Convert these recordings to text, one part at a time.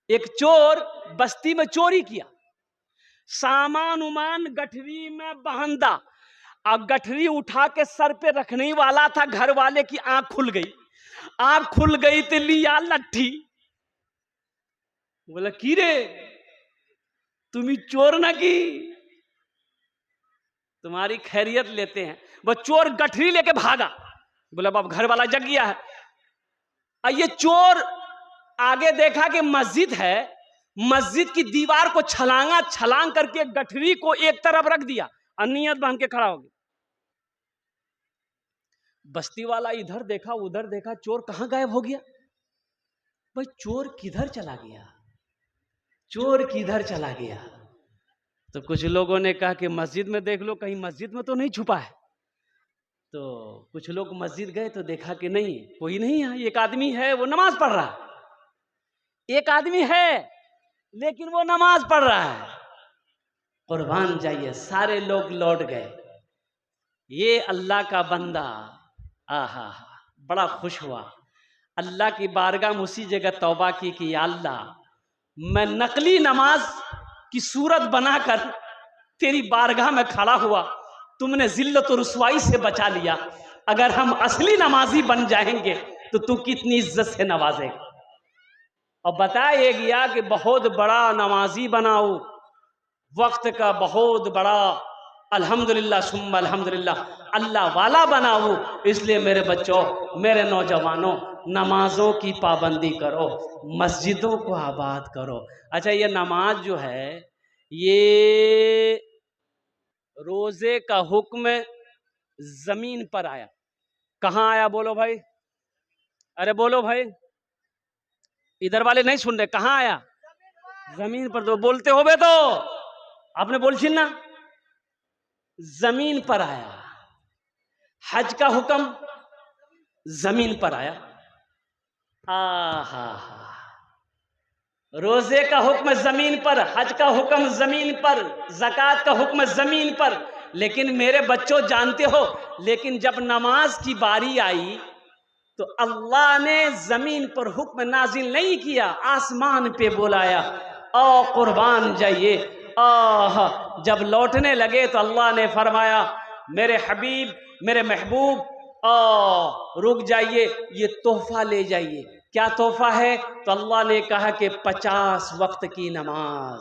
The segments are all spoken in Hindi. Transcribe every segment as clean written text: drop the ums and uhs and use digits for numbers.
एक चोर बस्ती में चोरी किया, सामान उमान गठरी में बहंदा, अब गठरी उठा के सर पे रखने वाला था, घर वाले की आंख खुल गई। आंख खुल गई तो लिया लट्ठी, बोला की रे तुम्ही चोर ना की, तुम्हारी खैरियत लेते हैं। वो चोर गठरी लेके भागा, बोला बाप घर वाला जग गया है। और ये चोर आगे देखा कि मस्जिद है, मस्जिद की दीवार को छलांग करके गठरी को एक तरफ रख दिया और नियत बांध के खड़ा हो गया। बस्ती वाला इधर देखा उधर देखा, चोर कहां गायब हो गया? भाई चोर किधर चला गया, चोर किधर चला गया? तो कुछ लोगों ने कहा कि मस्जिद में देख लो, कहीं मस्जिद में तो नहीं छुपा है। तो कुछ लोग मस्जिद गए तो देखा कि नहीं, कोई नहीं है। एक आदमी है वो नमाज पढ़ रहा है, एक आदमी है लेकिन वो नमाज पढ़ रहा है। कुर्बान जाइए, सारे लोग लौट गए। ये अल्लाह का बंदा आहा बड़ा खुश हुआ, अल्लाह की बारगाह में उसी जगह तौबा की कि या अल्लाह मैं नकली नमाज की सूरत बनाकर तेरी बारगाह में खड़ा हुआ, तुमने जिल्लत और रुसवाई से बचा लिया। अगर हम असली नमाजी बन जाएंगे तो तू कितनी इज्जत से नवाजेगा। और बताया गया कि बहुत बड़ा नमाजी बनाओ, वक्त का बहुत बड़ा अल्हम्दुलिल्लाह सुम्मा अल्हम्दुलिल्लाह अल्लाह वाला बनाओ। इसलिए मेरे बच्चों, मेरे नौजवानों, नमाजों की पाबंदी करो, मस्जिदों को आबाद करो। अच्छा, ये नमाज जो है, ये रोजे का हुक्म जमीन पर आया। कहाँ आया बोलो भाई? अरे बोलो भाई, इधर वाले नहीं सुन रहे। कहाँ आया? जमीन पर। तो बोलते हो बे, तो आपने बोलछिल ना, जमीन पर आया। हज का हुक्म जमीन पर आया। आहा, रोजे का हुक्म जमीन पर, हज का हुक्म जमीन पर, ज़कात का हुक्म जमीन पर। लेकिन मेरे बच्चों जानते हो, लेकिन जब नमाज की बारी आई तो अल्लाह ने जमीन पर हुक्म नाजिल नहीं किया, आसमान पे बुलाया, ओ कुर्बान जाइए। जब लौटने लगे तो अल्लाह ने फरमाया, मेरे हबीब, मेरे महबूब, रुक जाइए, ये तोहफा ले जाइए। क्या तोहफा है? तो अल्लाह ने कहा कि 50 वक्त की नमाज।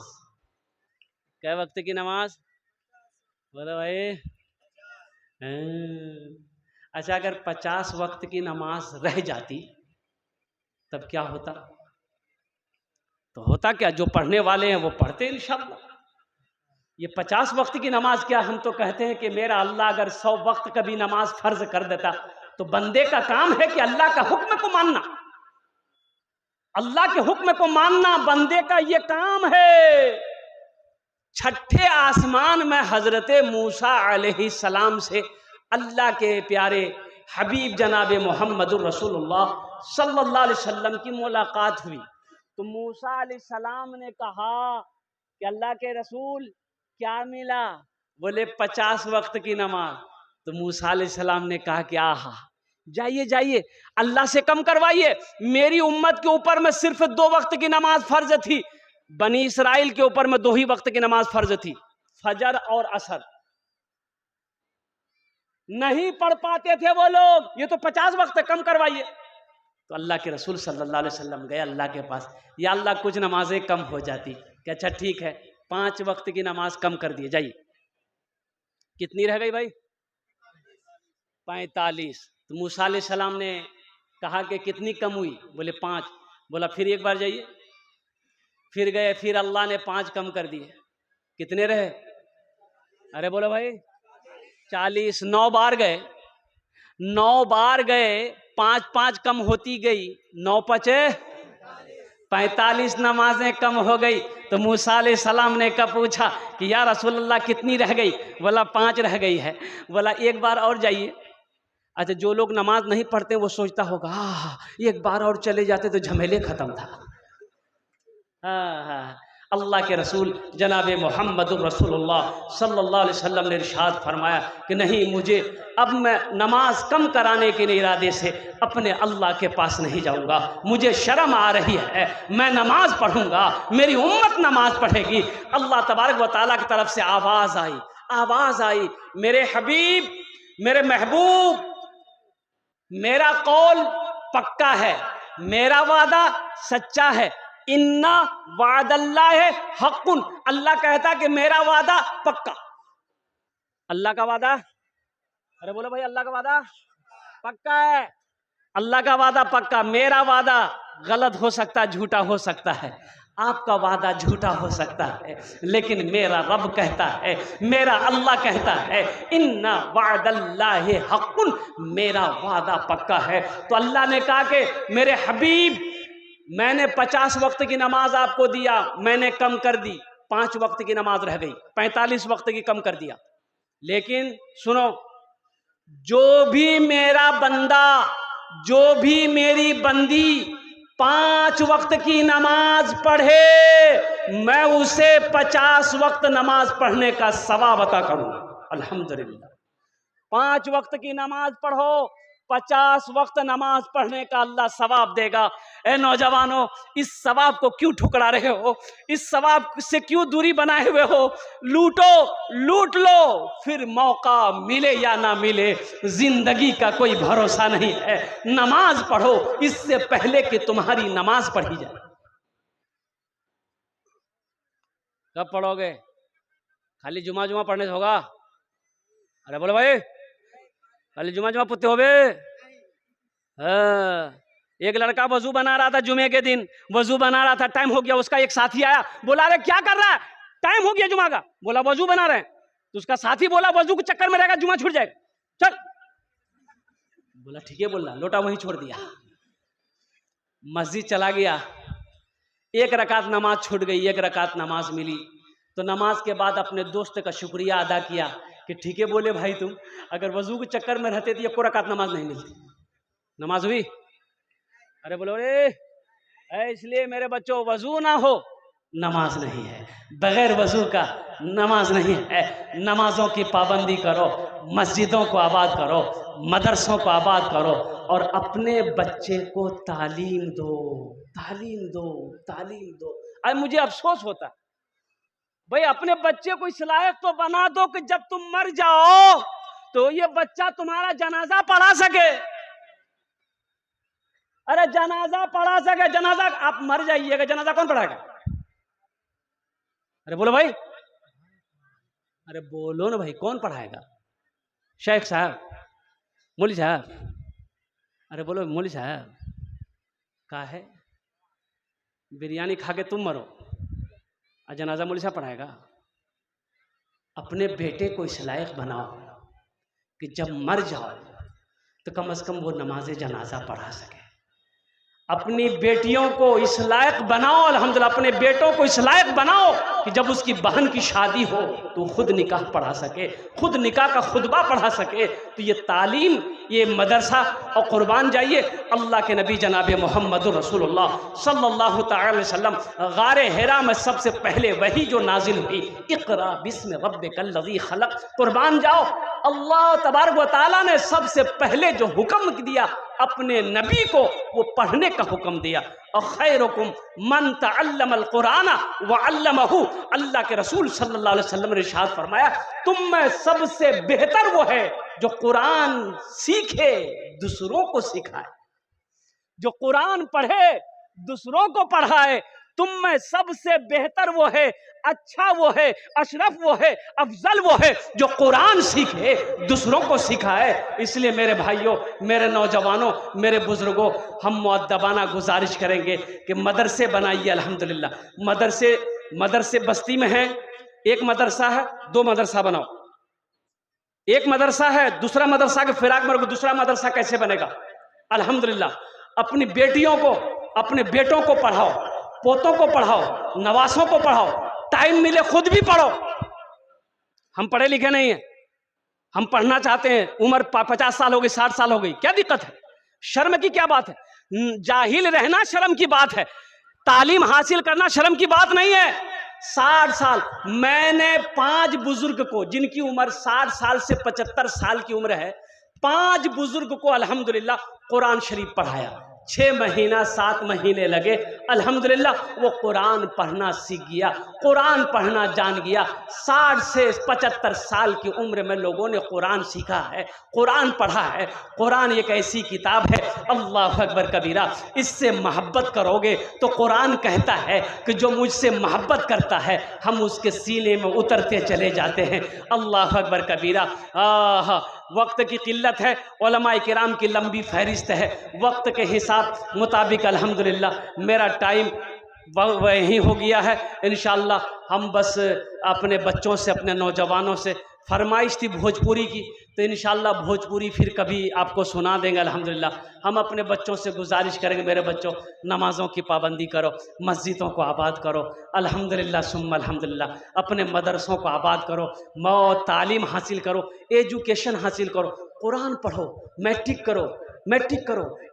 क्या वक्त की नमाज? बोलो भाई। अच्छा, अगर 50 वक्त की नमाज रह जाती तब क्या होता? तो होता क्या, जो पढ़ने वाले हैं वो पढ़ते इंशाअल्लाह। ये 50 वक्त की नमाज क्या, हम तो कहते हैं कि मेरा अल्लाह अगर 100 वक्त का भी नमाज फर्ज कर देता तो बंदे का काम है कि अल्लाह का हुक्म को मानना, अल्लाह के हुक्म को मानना बंदे का ये काम है। छठे आसमान में हजरत मूसा अलैहिस्सलाम से अल्लाह के प्यारे हबीब जनाब मोहम्मदुर रसूलुल्लाह सल्लल्लाहु अलैहि वसल्लम की मुलाकात हुई। तो मूसा अलैहिस्सलाम ने कहा कि अल्लाह के रसूल क्या मिला? बोले 50 वक्त की नमाज। तो मूसा अलैहिस्सलाम ने कहा कि आहा, जाइए जाइए, अल्लाह से कम करवाइए। मेरी उम्मत के ऊपर में सिर्फ 2 वक्त की नमाज फर्ज थी, बनी इसराइल के ऊपर में 2 ही वक्त की नमाज फर्ज थी, फजर और असर। नहीं पढ़ पाते थे वो लोग, ये तो 50 वक्त कम करवाइए। तो अल्लाह के रसूल सल्लल्लाहु अलैहि वसल्लम गए अल्लाह के पास, या अल्लाह कुछ नमाजें कम हो जाती। कि अच्छा ठीक है, 5 वक्त की नमाज कम कर दिए, जाइए। कितनी रह गई भाई? 45। तो मूसा अलैहिस्सलाम ने कहा कि कितनी कम हुई? बोले 5। बोला फिर एक बार जाइए। फिर गए, फिर अल्लाह ने 5 कम कर दिए। कितने रहे? अरे बोलो भाई, 40। 9 बार गए, 9 बार गए, 5-5 कम होती गई, 9 पचे 45 नमाजें कम हो गई। तो मूसा अलैहिस्सलाम ने कब पूछा कि या रसूलल्लाह कितनी रह गई? बोला 5 रह गई है। बोला एक बार और जाइए। अच्छा, जो लोग नमाज नहीं पढ़ते वो सोचता होगा एक बार और चले जाते तो झमेले खत्म था। हाँ, अल्लाह के रसूल जनाब मोहम्मद रसूलुल्लाह सल्लल्लाहु अलैहि वसल्लम ने इरशाद फरमाया कि नहीं, मुझे अब मैं नमाज कम कराने के इरादे से अपने अल्लाह के पास नहीं जाऊंगा, मुझे शर्म आ रही है, मैं नमाज पढ़ूंगा, मेरी उम्मत नमाज पढ़ेगी। अल्लाह तबारक व तआला की तरफ से आवाज़ आई, मेरे हबीब, मेरे महबूब, मेरा कौल पक्का है, मेरा वादा सच्चा है, इन्ना वादल्लाह हक़्क़ुन, अल्लाह कहता कि मेरा वादा पक्का। अल्लाह का वादा, अरे बोलो भाई, अल्लाह का वादा पक्का है, अल्लाह का वादा पक्का। मेरा वादा गलत हो सकता है, झूठा हो सकता है, आपका वादा झूठा हो सकता है, लेकिन मेरा रब कहता है, मेरा अल्लाह कहता है, इन्ना वादल्लाह हक़्क़ुन, मेरा वादा पक्का है। तो अल्लाह ने कहा कि मेरे हबीब, मैंने 50 वक्त की नमाज आपको दिया, मैंने कम कर दी, 5 वक्त की नमाज रह गई, 45 वक्त की कम कर दिया। लेकिन सुनो, जो भी मेरा बंदा, जो भी मेरी बंदी 5 वक्त की नमाज पढ़े, मैं उसे 50 वक्त नमाज पढ़ने का सवाब अता करूं। अल्हम्दुलिल्लाह, 5 वक्त की नमाज पढ़ो, 50 वक्त नमाज पढ़ने का अल्लाह सवाब देगा। ए नौजवानों, इस सवाब को क्यों ठुकरा रहे हो? इस सवाब से क्यों दूरी बनाए हुए हो? लूट लो, फिर मौका मिले या ना मिले, जिंदगी का कोई भरोसा नहीं है। नमाज पढ़ो इससे पहले कि तुम्हारी नमाज पढ़ी जाए। कब पढ़ोगे? खाली जुमा पढ़ने से होगा? अरे बोलो भाई, खाली जुमा पुत्ते हो बे। एक लड़का वजू बना रहा था, जुमे के दिन वजू बना रहा था, टाइम हो गया, उसका एक साथी आया, बोला अरे क्या कर रहा है, टाइम हो गया जुमा का। बोला वजू बना रहे हैं। तो उसका साथी बोला वजू के चक्कर में रहेगा, जुमा छूट जाएगा, चल। बोला ठीक है, बोला, लोटा वहीं छोड़ दिया, मस्जिद चला गया। एक रकात नमाज छूट गई, एक रकात नमाज मिली। तो नमाज के बाद अपने दोस्त का शुक्रिया अदा किया कि ठीक है बोले भाई, तुम अगर वजू के चक्कर में रहते तो एक रकात नमाज नहीं मिलती। नमाज हुई? अरे बोलो रे, इसलिए मेरे बच्चों, वजू ना हो नमाज नहीं है, बगैर वजू का नमाज नहीं है। नमाजों की पाबंदी करो, मस्जिदों को आबाद करो, मदरसों को आबाद करो, और अपने बच्चे को तालीम दो। अब मुझे अफसोस होता भाई, अपने बच्चे को इस लायक तो बना दो कि जब तुम मर जाओ तो ये बच्चा तुम्हारा जनाजा पढ़ा सके। अरे जनाजा पढ़ा सके, जनाजा आप मर जाइएगा, जनाजा कौन पढ़ाएगा? अरे बोलो भाई, अरे बोलो ना भाई, कौन पढ़ाएगा? शेख साहब, मौलवी साहब, अरे बोलो मौलवी साहब, क्या है? बिरयानी खा के तुम मरो और जनाजा मौलवी साहब पढ़ाएगा? अपने बेटे को इस लायक बनाओ कि जब मर जाओ तो कम से कम वो नमाज जनाजा पढ़ा सके। अपनी बेटियों को इस लायक बनाओ, अल्हम्दुलिल्लाह, अपने बेटों को इस लायक बनाओ कि जब उसकी बहन की शादी हो तो खुद निकाह पढ़ा सके, खुद निकाह का खुतबा पढ़ा सके। तो ये तालीम, ये मदरसा, और कुर्बान जाइए अल्लाह के नबी जनाब मोहम्मद रसूलुल्लाह सल्लल्लाहु तआला अलैहि वसल्लम, गारे हिरा में सबसे पहले वही जो नाजिल हुई, इक़रा बिस्मि रब्बिकल लज़ी खलक़। कुर्बान जाओ, अल्लाह तबारक व तआला ने सबसे पहले जो हुक्म दिया अपने नबी को, वो पढ़ने का हुक्म दिया। और खैरुकुम मन तअल्लमल कुरान व अल्लमहु, अल्लाह के रसूल सल्लल्लाहु अलैहि वसल्लम ने इरशाद फरमाया, तुम में सबसे बेहतर वो है जो कुरान सीखे, दूसरों को सिखाए, जो कुरान पढ़े, दूसरों को पढ़ाए। तुम में सबसे बेहतर वो है, अच्छा वो है, अशरफ वो है, अफजल वो है जो कुरान सीखे, दूसरों को सिखाए। इसलिए मेरे भाइयों, मेरे नौजवानों, मेरे बुजुर्गों, हम मुअद्दबाना गुजारिश करेंगे कि मदरसे बनाइए। अल्हम्दुलिल्लाह मदरसे बस्ती में हैं, एक मदरसा है, 2 मदरसा बनाओ। एक मदरसा है, दूसरा मदरसा के फिराक में दूसरा मदरसा कैसे बनेगा? अल्हम्दुलिल्लाह, अपनी बेटियों को, अपने बेटों को पढ़ाओ, पोतों को पढ़ाओ, नवासों को पढ़ाओ, टाइम मिले खुद भी पढ़ो। हम पढ़े लिखे नहीं हैं, हम पढ़ना चाहते हैं, उम्र 50 साल हो गई, 60 साल हो गई, क्या दिक्कत है? शर्म की क्या बात है? जाहिल रहना शर्म की बात है, तालीम हासिल करना शर्म की बात नहीं है। 60 साल। मैंने 5 बुजुर्ग को, जिनकी उम्र 60 साल से 75 साल की उम्र है, 5 बुजुर्ग को अल्हम्दुलिल्लाह कुरान शरीफ पढ़ाया। 6 महीना 7 महीने लगे, अल्हम्दुलिल्लाह वो कुरान पढ़ना सीख गया, कुरान पढ़ना जान गया। 60 से 75 साल की उम्र में लोगों ने कुरान सीखा है, कुरान पढ़ा है। कुरान एक ऐसी किताब है, अल्लाह अकबर कबीरा, इससे मोहब्बत करोगे तो कुरान कहता है कि जो मुझसे मोहब्बत करता है हम उसके सीने में उतरते चले जाते हैं। अल्लाह अकबर कबीरा। वक्त की किल्लत है, उलमाए किराम की लंबी फहरिस्त है, वक्त के हिसाब मुताबिक अल्हम्दुलिल्लाह मेरा टाइम वही हो गया है। इंशाअल्लाह हम बस अपने बच्चों से, अपने नौजवानों से, फरमाइश थी भोजपुरी की, तो इंशाअल्लाह भोजपुरी फिर कभी आपको सुना देंगे। अल्हम्दुलिल्लाह हम अपने बच्चों से गुजारिश करेंगे, मेरे बच्चों नमाज़ों की पाबंदी करो, मस्जिदों को आबाद करो, अल्हम्दुलिल्लाह सुम्मा अल्हम्दुलिल्लाह, अपने मदरसों को आबाद करो, तालीम हासिल करो, एजुकेशन हासिल करो, कुरान पढ़ो, मैट्रिक करो,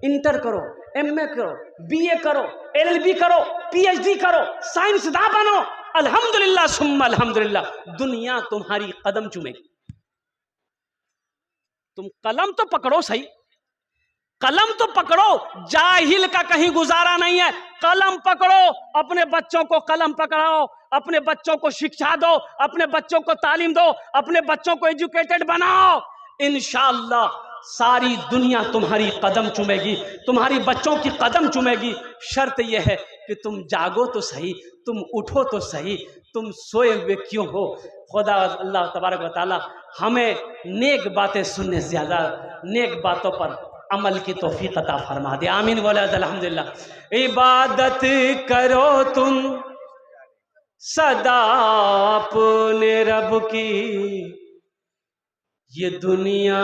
इंटर करो, एमए करो, बीए करो, एलएलबी करो, पीएचडी करो, साइंसदान बनो। अल्हम्दुलिल्लाह सुम्मा अल्हम्दुलिल्लाह, दुनिया तुम्हारी कदम चूमेगी। तुम कलम तो पकड़ो सही, कलम तो पकड़ो, जाहिल का कहीं गुजारा नहीं है। कलम पकड़ो, अपने बच्चों को कलम पकड़ाओ, अपने बच्चों को शिक्षा दो, अपने बच्चों को तालीम दो, अपने बच्चों को एजुकेटेड बनाओ। इंशाअल्लाह सारी दुनिया तुम्हारी कदम चूमेगी, तुम्हारी बच्चों की कदम चूमेगी। शर्त यह है कि तुम जागो तो सही, तुम उठो तो सही, तुम सोए हुए क्यों हो। खुदा अल्लाह तबारक व तआला हमें नेक बातें सुनने से ज़्यादा नेक बातों पर अमल की तौफीक अता फरमा दे। आमीन बोला अल्हम्दुलिल्लाह। इबादत करो तुम सदा अपने रब की, ये दुनिया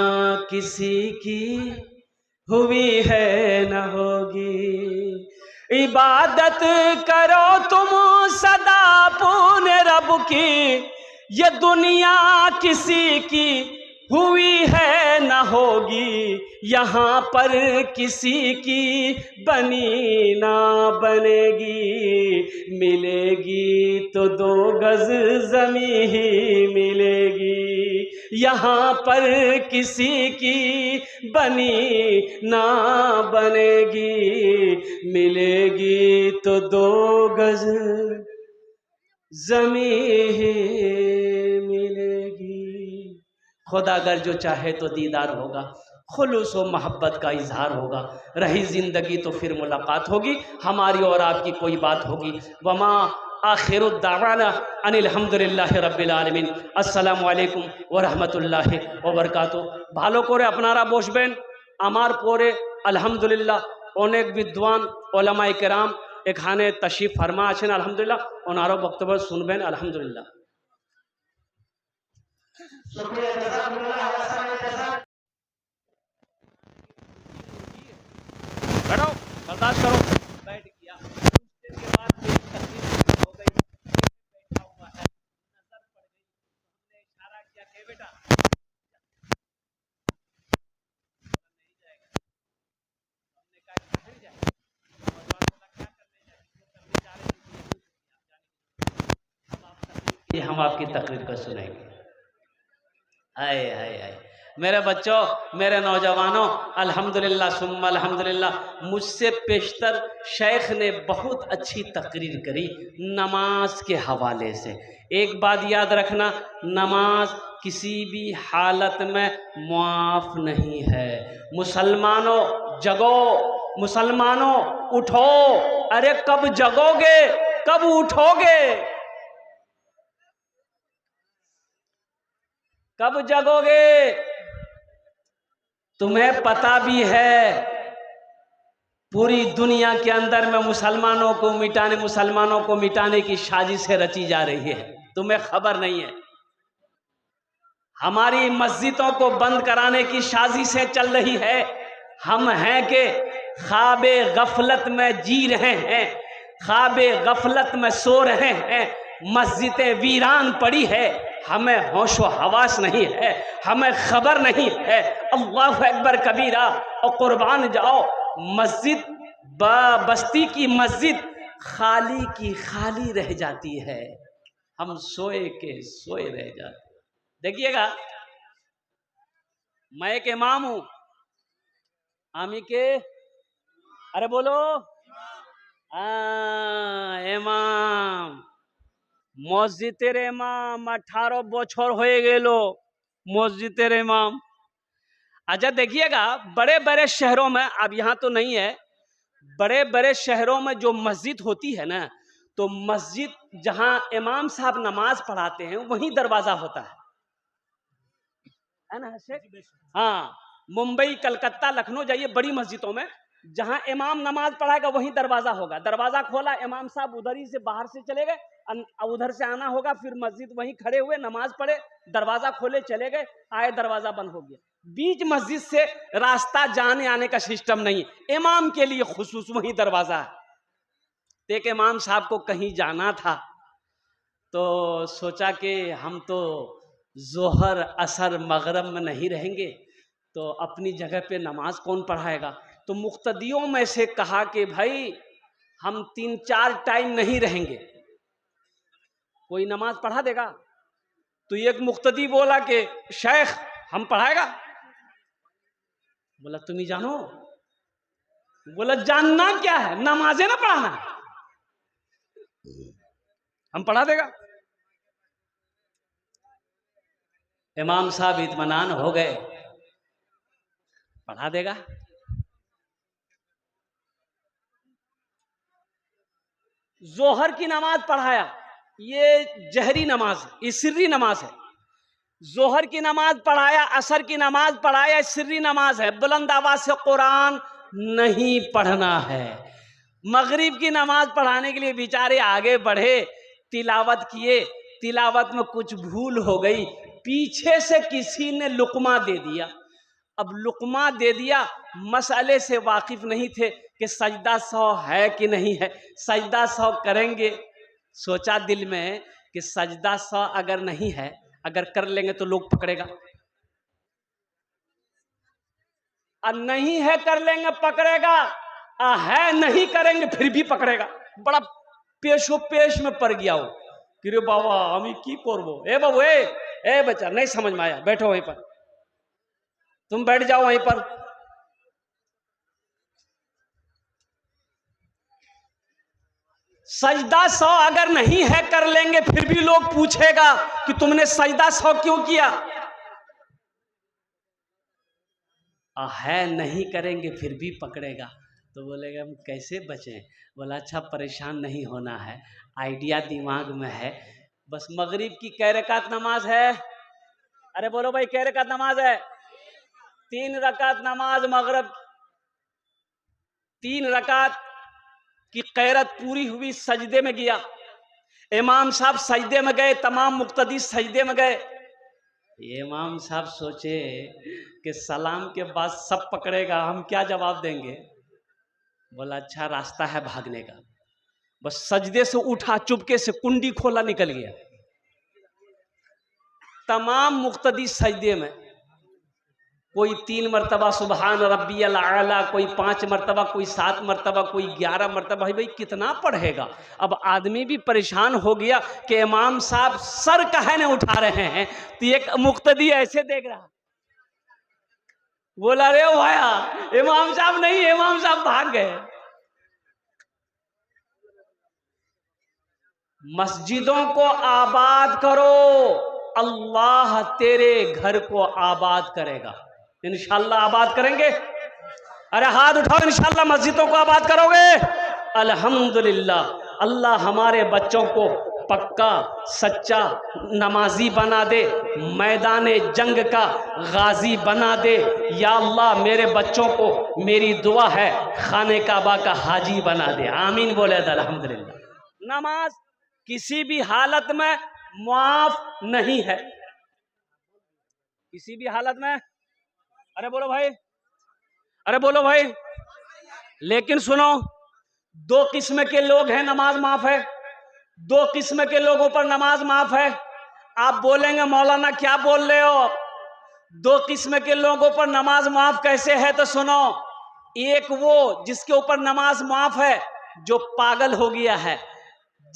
किसी की हुई है न होगी। इबादत करो तुम सदा अपने रब की, ये दुनिया किसी की हुई है न होगी। यहाँ पर किसी की बनी ना बनेगी, मिलेगी तो 2 गज ज़मीं ही मिलेगी। यहाँ पर किसी की बनी ना बनेगी, मिलेगी तो 2 गज ज़मीं ही मिलेगी। खुदा अगर जो चाहे तो दीदार होगा, खुलूस व मोहब्बत का इजहार होगा, रही ज़िंदगी तो फिर मुलाकात होगी, हमारी और आपकी कोई बात होगी। वमा आखिरु दावाना अनिल हम्दुलिल्लाहि रब्बिल आलमीन। अस्सलामु अलैकुम व रहमतुल्लाहि व बरकातुहू। ভালো করে আপনারা বসবেন, আমার পরে আলহামদুলিল্লাহ অনেক বিদ্বান ওলামায়ে কেরাম এখানে তশরিফ ফরমা আছেন, আলহামদুলিল্লাহ ওনারও বক্তব্য শুনবেন। আলহামদুলিল্লাহ। बैठो, बर्दाश्त करो। बैठ गया, उसके बाद मेरी तकलीफ हो गई, बैठा हुआ है, नजर पड़ गई, हमने इशारा किया कि बेटा नहीं जाएगा, हमने कहा कहाँ जाएगा, और बोला क्या करने जाएंगे, हम आपकी तकरीर को सुनेंगे। हाय हाय हाय मेरे बच्चों, मेरे नौजवानों, अल्हम्दुलिल्लाह सुम्मा अल्हम्दुलिल्लाह, मुझसे पेशतर शेख ने बहुत अच्छी तकरीर करी नमाज के हवाले से। एक बात याद रखना, नमाज किसी भी हालत में मुआफ नहीं है। मुसलमानों जगो, मुसलमानों उठो। अरे कब जगोगे, कब उठोगे, कब जगोगे? तुम्हें पता भी है पूरी दुनिया के अंदर में मुसलमानों को मिटाने की साजिशें रची जा रही है, तुम्हें खबर नहीं है। हमारी मस्जिदों को बंद कराने की साजिशें चल रही है। हम हैं कि ख्वाबे गफलत में जी रहे हैं, ख्वाबे गफलत में सो रहे हैं। मस्जिदें वीरान पड़ी है, हमें होशो हवास नहीं है, हमें खबर नहीं है। अल्लाह अकबर कबीरा। और कुर्बान जाओ, मस्जिद बस्ती की मस्जिद खाली की खाली रह जाती है। हम सोए के सोए रह जाते। देखिएगा, मैं एक इमाम हूं, आमी के, अरे बोलो, इमाम, मस्जिদের इमाम 18 বছর হয়ে গেল मस्जिদের इमाम। अच्छा देखिएगा, बड़े बड़े शहरों में, अब यहाँ तो नहीं है, बड़े बड़े शहरों में जो मस्जिद होती है ना, तो मस्जिद जहां इमाम साहब नमाज पढ़ाते हैं वहीं दरवाजा होता है ना शेख? हाँ, मुंबई, कलकत्ता, लखनऊ जाइए, बड़ी मस्जिदों में जहां इमाम नमाज पढ़ाएगा वहीं दरवाजा होगा। दरवाजा खोला, इमाम साहब उधर ही से बाहर से चले गए, उधर से आना होगा, फिर मस्जिद वहीं खड़े हुए, नमाज पढ़े, दरवाजा खोले, चले गए, आए, दरवाजा बंद हो गया। बीच मस्जिद से रास्ता जाने आने का सिस्टम नहीं, इमाम के लिए खुसूस वहीं दरवाजा है। एक इमाम साहब को कहीं जाना था, तो सोचा कि हम तो जोहर, असर, मगरब में नहीं रहेंगे, तो अपनी जगह पे नमाज कौन पढ़ाएगा। तो मुक्तदियों में से कहा कि भाई हम 3-4 टाइम नहीं रहेंगे, कोई नमाज पढ़ा देगा। तो एक मुक्तदी बोला कि शेख हम पढ़ाएगा। बोला तुम ही जानो। बोला जानना क्या है, नमाजें ना पढ़ाना, हम पढ़ा देगा। इमाम साहब इत्मीनान हो गए, पढ़ा देगा। जोहर की नमाज पढ़ाया, ये जहरी नमाज है, ये सिर्री नमाज है। जोहर की नमाज पढ़ाया, असर की नमाज पढ़ाया, सिर्री नमाज है, बुलंद आवाज से कुरान नहीं पढ़ना है। मगरिब की नमाज पढ़ाने के लिए बेचारे आगे बढ़े, तिलावत किए, तिलावत में कुछ भूल हो गई, पीछे से किसी ने लुकमा दे दिया। अब लुकमा दे दिया, मसले से वाकिफ नहीं थे कि सजदा 100 है कि नहीं है, सजदा 100 करेंगे। सोचा दिल में कि सजदा 100 अगर नहीं है, अगर कर लेंगे तो लोग पकड़ेगा, और नहीं है कर लेंगे पकड़ेगा, है नहीं करेंगे फिर भी पकड़ेगा। बड़ा पेशो पेश में पड़ गया हो कि रे बाबा हम की करबो। ए बाबू, ए बच्चा, नहीं समझ में आया, बैठो वहीं पर, तुम बैठ जाओ वहीं पर। सजदा 100 अगर नहीं है कर लेंगे फिर भी लोग पूछेगा कि तुमने सजदा 100 क्यों किया। है नहीं करेंगे फिर भी पकड़ेगा। तो बोलेगा हम कैसे बचें। बोला अच्छा परेशान नहीं होना है, आइडिया दिमाग में है। बस मगरिब की कै रकात नमाज है, अरे बोलो भाई कै रकात नमाज है? 3 रकात नमाज मगरिब, 3 रकात की कैरत पूरी हुई, सजदे में गया, इमाम साहब सजदे में गए, तमाम मुक्तदी सजदे में गए। इमाम साहब सोचे कि सलाम के बाद सब पकड़ेगा, हम क्या जवाब देंगे। बोला अच्छा रास्ता है भागने का। बस सजदे से उठा, चुपके से कुंडी खोला, निकल गया। तमाम मुक्तदी सजदे में, कोई 3 मरतबा सुबहान रब्बियल आला, कोई 5 मरतबा, कोई 7 मरतबा, कोई 11 मरतबा। भाई कितना पढ़ेगा। अब आदमी भी परेशान हो गया कि इमाम साहब सर काहे नहीं उठा रहे हैं। तो एक मुक्तदी ऐसे देख रहा, बोला रे भाया इमाम साहब नहीं, इमाम साहब भाग गए। मस्जिदों को आबाद करो, अल्लाह तेरे घर को आबाद करेगा। इंशाल्लाह आबाद करेंगे। अरे हाथ उठाओ, इंशाल्लाह मस्जिदों को आबाद करोगे। अल्हम्दुलिल्लाह, अल्लाह हमारे बच्चों को पक्का सच्चा नमाजी बना दे, मैदाने जंग का गाजी बना दे। या अल्लाह मेरे बच्चों को, मेरी दुआ है, खाने काबा का हाजी बना दे। आमीन बोले अल्हम्दुलिल्लाह। नमाज किसी भी हालत में माफ नहीं है, किसी भी हालत में। अरे बोलो भाई, अरे बोलो भाई। लेकिन सुनो, 2 किस्म के लोग हैं नमाज माफ है, 2 किस्म के लोगों पर नमाज माफ है। आप बोलेंगे मौलाना क्या बोल रहे हो, 2 किस्म के लोगों पर नमाज माफ कैसे है। तो सुनो, एक वो जिसके ऊपर नमाज माफ है जो पागल हो गया है,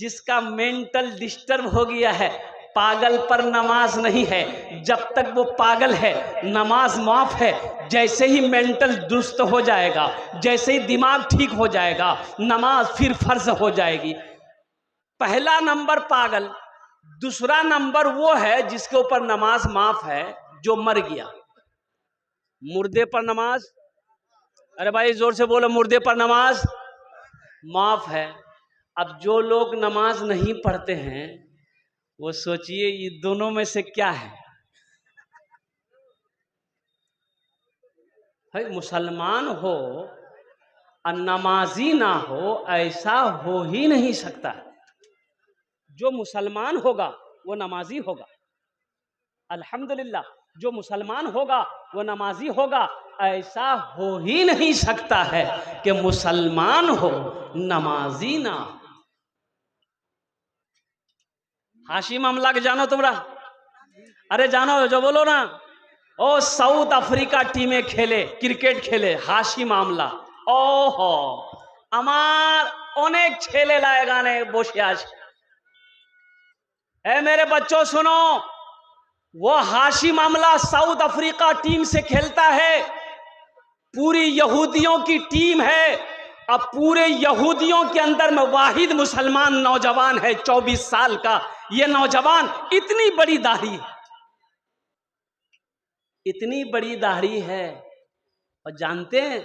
जिसका मेंटल डिस्टर्ब हो गया है, पागल पर नमाज नहीं है। जब तक वो पागल है नमाज माफ है। जैसे ही मेंटल दुरुस्त हो जाएगा, जैसे ही दिमाग ठीक हो जाएगा, नमाज फिर फर्ज हो जाएगी। पहला नंबर पागल, दूसरा नंबर वो है जिसके ऊपर नमाज माफ है, जो मर गया। मुर्दे पर नमाज, अरे भाई जोर से बोलो, मुर्दे पर नमाज माफ है। अब जो लोग नमाज नहीं पढ़ते हैं वो सोचिए ये दोनों में से क्या है। भाई मुसलमान हो और नमाजी ना हो, ऐसा हो ही नहीं सकता। जो मुसलमान होगा वो नमाजी होगा, अल्हम्दुलिल्लाह। जो मुसलमान होगा वो नमाजी होगा। ऐसा हो ही नहीं सकता है कि मुसलमान हो नमाजी ना हो। हाशिम अमला के जानो तुमरा? अरे जानो, जो बोलो ना, ओ साउथ अफ्रीका टीमें खेले, क्रिकेट खेले हाशिम আমলা। ओहो আমার অনেক ছেলে লাগানে বসে আছে। ए मेरे बच्चों सुनो, वो हाशिम আমলা साउथ अफ्रीका टीम से खेलता है। पूरी यहूदियों की टीम है। अब पूरे यहूदियों के अंदर में वाहिद मुसलमान नौजवान है 24 साल का। ये नौजवान इतनी बड़ी दाढ़ी है, इतनी बड़ी दाढ़ी है। और जानते हैं,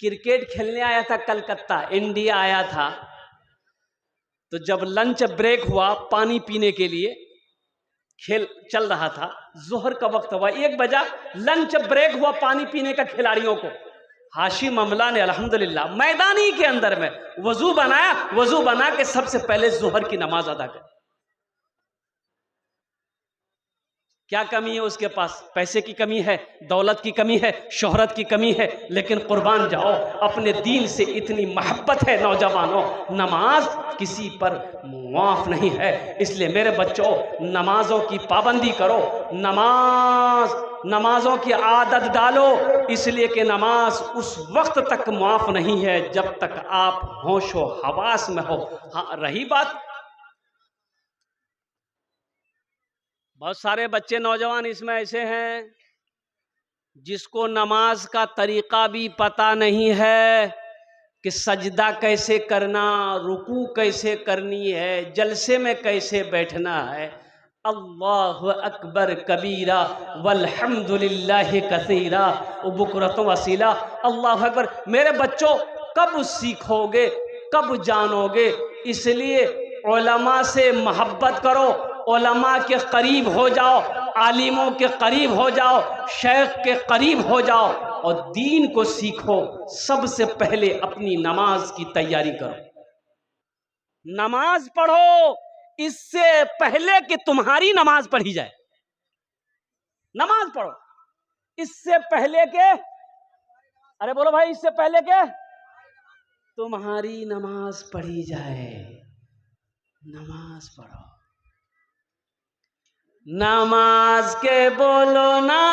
क्रिकेट खेलने आया था कलकत्ता, इंडिया आया था। तो जब लंच ब्रेक हुआ पानी पीने के लिए, खेल चल रहा था, जोहर का वक्त हुआ, 1 बजा, लंच ब्रेक हुआ पानी पीने का खिलाड़ियों को। हाशिम अमला ने अल्हम्दुलिल्लाह मैदानी के अंदर में वजू बनाया, वजू बना के सबसे पहले जोहर की नमाज अदा कर। क्या कमी है उसके पास? पैसे की कमी है, दौलत की कमी है, शोहरत की कमी है, लेकिन कुर्बान जाओ, अपने दीन से इतनी मोहब्बत है नौजवानों। नमाज किसी पर माफ नहीं है। इसलिए मेरे बच्चों, नमाजों की पाबंदी करो, नमाजों की आदत डालो। इसलिए कि नमाज उस वक्त तक माफ नहीं है जब तक आप होशो हवास में हो। हाँ, रही बात, बहुत सारे बच्चे नौजवान इसमें ऐसे हैं जिसको नमाज का तरीका भी पता नहीं है कि सजदा कैसे करना, रुकू कैसे करनी है, जलसे में कैसे बैठना है। अल्लाहु अकबर कबीरा वल्हम्दुलिल्लाहि कसीरा व बुकरतु वसीला। अल्लाहु अकबर। मेरे बच्चों, कब सीखोगे, कब जानोगे? इसलिए उलमा से मोहब्बत करो, उलमा के करीब हो जाओ, आलिमों के करीब हो जाओ, शेख के करीब हो जाओ और दीन को सीखो। सबसे पहले अपनी नमाज की तैयारी करो, नमाज पढ़ो इससे पहले कि तुम्हारी नमाज पढ़ी जाए। नमाज पढ़ो इससे पहले के, अरे बोलो भाई, इससे पहले के तुम्हारी नमाज पढ़ी जाए। नमाज पढ़ो। नमाज के बोलो ना,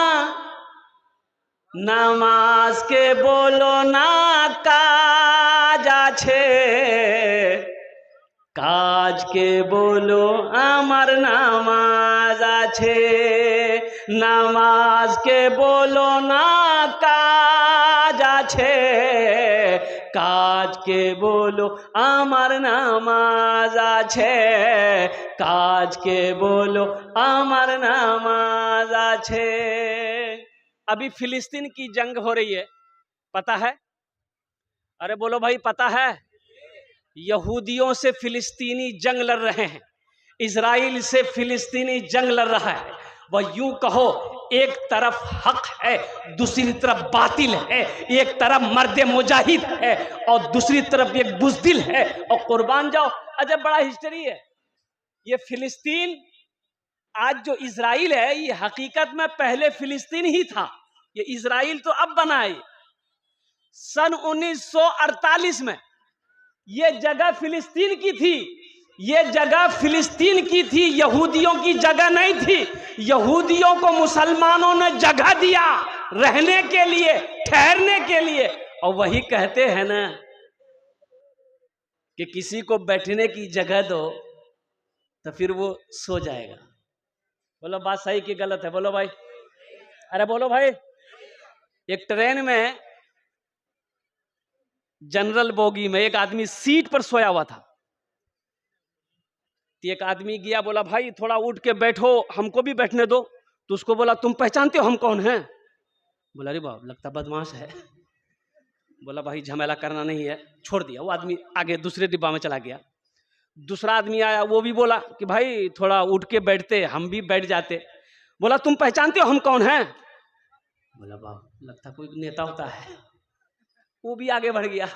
नमाज के बोलो ना काज आछे, काज के बोलो आमार नामाज आछे। नमाज के बोलो ना काज आछे, काज के बोलो आमार नामाज आछे, काज के बोलो आमार नामाज आछे। अभी फिलिस्तीन की जंग हो रही है, पता है? अरे बोलो भाई, पता है? यहूदियों से फिलिस्तीनी जंग लड़ रहे हैं, इजराइल से फिलिस्तीनी जंग लड़ रहा है। वह यूं कहो, एक तरफ हक है, दूसरी तरफ बातिल है। एक तरफ मर्द मुजाहिद है और दूसरी तरफ एक बुज़दिल है। और कुर्बान जाओ, अजब बड़ा हिस्ट्री है। ये फिलिस्तीन, आज जो इजराइल है, ये हकीकत में पहले फिलिस्तीन ही था। ये इजराइल तो अब बना है। सन 1948 में ये जगह फिलिस्तीन की थी। ये जगह फिलिस्तीन की थी, यहूदियों की जगह नहीं थी। यहूदियों को मुसलमानों ने जगह दिया रहने के लिए, ठहरने के लिए। और वही कहते हैं ना, कि किसी को बैठने की जगह दो तो फिर वो सो जाएगा। बोलो बात सही कि गलत है? बोलो भाई, अरे बोलो भाई। एक ट्रेन में जनरल बोगी में एक आदमी सीट पर सोया हुआ था। एक आदमी गया, बोला भाई थोड़ा उठ के बैठो, हमको भी बैठने दो। तो उसको बोला तुम पहचानते हो हम कौन हैं? बोला अरे बाप, लगता बदमाश है। बोला भाई झमेला करना नहीं है, छोड़ दिया। वो आदमी आगे दूसरे डिब्बा में चला गया। दूसरा आदमी आया, वो भी बोला कि भाई थोड़ा उठ के बैठते, हम भी बैठ जाते। बोला तुम पहचानते हो हम कौन हैं? बोला बाप, लगता कोई नेता होता है। वो भी आगे बढ़ गया।